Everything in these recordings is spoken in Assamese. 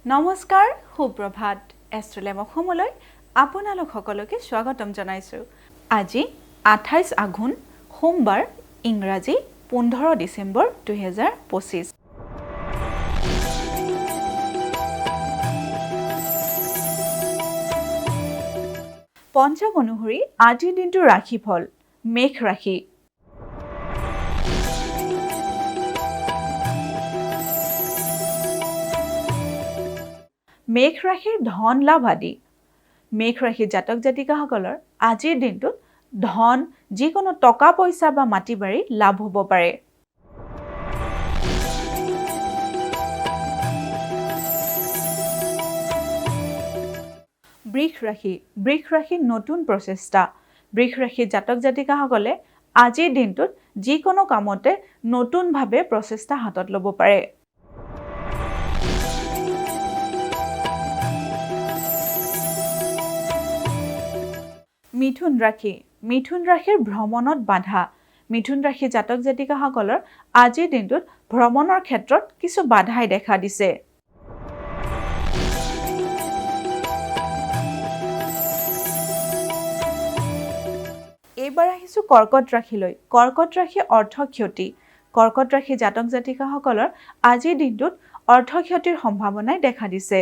নমস্কাৰ সুপ্ৰভাত এষ্ট্ৰলেম অসমলৈ আপোনালোক সকলোকে স্বাগতম জনাইছোঁ। আজি 28 আঘোণ সোমবাৰ ইংৰাজী 15 ডিচেম্বৰ 2025। পঞ্চাংগ অনুসৰি আজিৰ দিনটোৰ ৰাশিফল মেঘ ৰাশি। মেঘ ৰাশিৰ ধন লাভ আদি। মেঘ ৰাশিৰ জাতক জাতিকাসকলৰ আজিৰ দিনটোত ধন যিকোনো টকা পইচা বা মাটি বাৰী লাভ হ'ব পাৰে। বৃষ ৰাশি। বৃষ ৰাশিৰ নতুন প্ৰচেষ্টা। বৃষ ৰাশিৰ জাতক জাতিকাসকলে আজিৰ দিনটোত যিকোনো কামতে নতুনভাৱে প্ৰচেষ্টা হাতত ল'ব পাৰে। মিথুন ৰাশি। মিথুন ৰাশিৰ ভ্ৰমণত বাধা। মিথুন ৰাশিৰ জাতক জাতিকাসকলৰ আজিৰ দিনটোত ভ্ৰমণৰ ক্ষেত্ৰত কিছু বাধাই দেখা দিছে। এইবাৰ আহিছোঁ কৰ্কট ৰাশিলৈ। কৰ্কট ৰাশি অৰ্থ ক্ষতি। কৰ্কট ৰাশিৰ জাতক জাতিকাসকলৰ আজিৰ দিনটোত অৰ্থ ক্ষতিৰ সম্ভাৱনাই দেখা দিছে।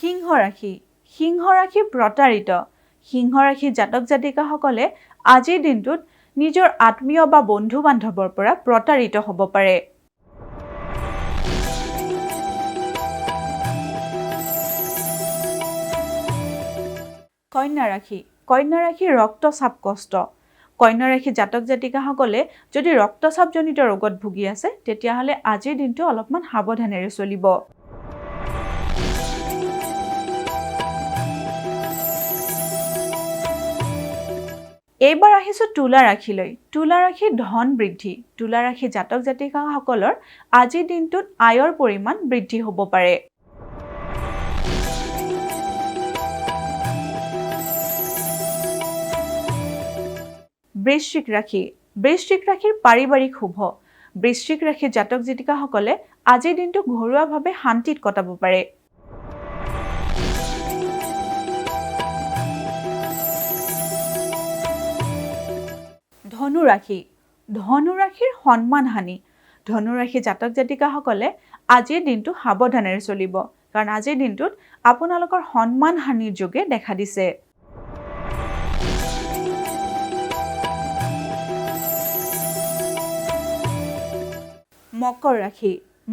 সিংহ ৰাশি। সিংহ ৰাশি প্ৰতাৰিত। সিংহ ৰাশিৰ জাতক জাতিকাসকলে আজিৰ দিনটোত নিজৰ আত্মীয় বা বন্ধু বান্ধৱৰ পৰা প্ৰতাৰিত হ'ব পাৰে। কন্যা ৰাশি। কন্যা ৰাশি ৰক্তচাপ কষ্ট। কন্যা ৰাশিৰ জাতক জাতিকাসকলে যদি ৰক্তচাপজনিত ৰোগত ভুগি আছে তেতিয়াহ'লে আজিৰ দিনটো অলপমান সাৱধানেৰে চলিব। এইবাৰ আহিছোঁ তুলা ৰাশিলৈ। তুলা ৰাশিৰ ধন বৃদ্ধি। তুলা ৰাশিৰ জাতক জাতিকাসকলৰ আজিৰ দিনটোত আয়ৰ পৰিমাণ বৃদ্ধি হ'ব পাৰে। বৃশ্চিক ৰাশি। বৃশ্চিক ৰাশিৰ পাৰিবাৰিক শুভ। বৃশ্চিক ৰাশিৰ জাতক জাতিকাসকলে আজিৰ দিনটো ঘৰুৱাভাৱে শান্তিত কটাব পাৰে। ধনু ৰাশি। ধনু ৰাশিৰ সন্মান হানি। ধনু ৰাশিৰ জাতক জাতিকাসকলে আজিৰ দিনটো সাৱধানেৰে চলিব, কাৰণ আজিৰ দিনটোত আপোনালোকৰ সন্মান হানিৰ যোগে দেখা দিছে। মকৰ ৰাশি।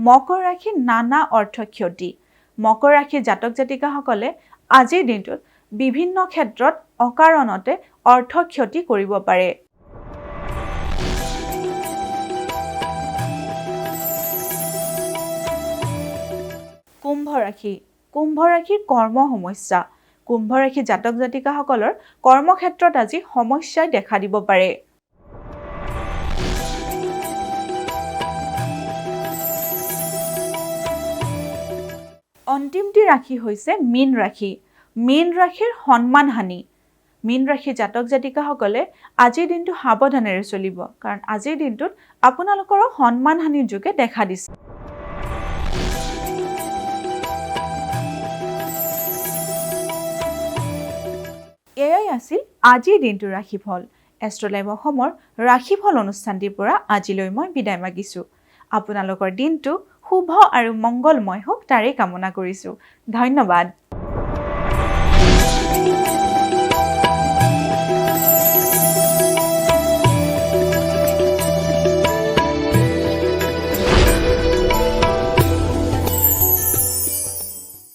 মকৰ ৰাশিৰ নানা অৰ্থ ক্ষতি। মকৰ ৰাশিৰ জাতক জাতিকাসকলে আজিৰ দিনটোত বিভিন্ন ক্ষেত্ৰত অকাৰণতে অৰ্থ ক্ষতি কৰিব পাৰে। কুম্ভ ৰাশি। কুম্ভ ৰাশিৰ কৰ্ম সমস্যা। কুম্ভ ৰাশিৰ জাতক জাতিকাসকলৰ কৰ্মক্ষেত্ৰত আজি সমস্যাই দেখা দিব পাৰে। অন্তিমটি ৰাশি হৈছে মীন ৰাশি। মীন ৰাশিৰ সন্মান হানি। মীন ৰাশিৰ জাতক জাতিকাসকলে আজিৰ দিনটো সাৱধানেৰে চলিব, কাৰণ আজিৰ দিনটোত আপোনালোকৰো সন্মান হানিৰ যোগে দেখা দিছে। এয়াই আছিল আজিৰ দিনটোৰ ৰাশিফল। এষ্ট্ৰলাইভ অসমৰ ৰাশিফল অনুষ্ঠানটিৰ পৰা আজিলৈ মই বিদায় মাগিছোঁ। আপোনালোকৰ দিনটো শুভ আৰু মংগলময় হওক তাৰেই কামনা কৰিছোঁ। ধন্যবাদ।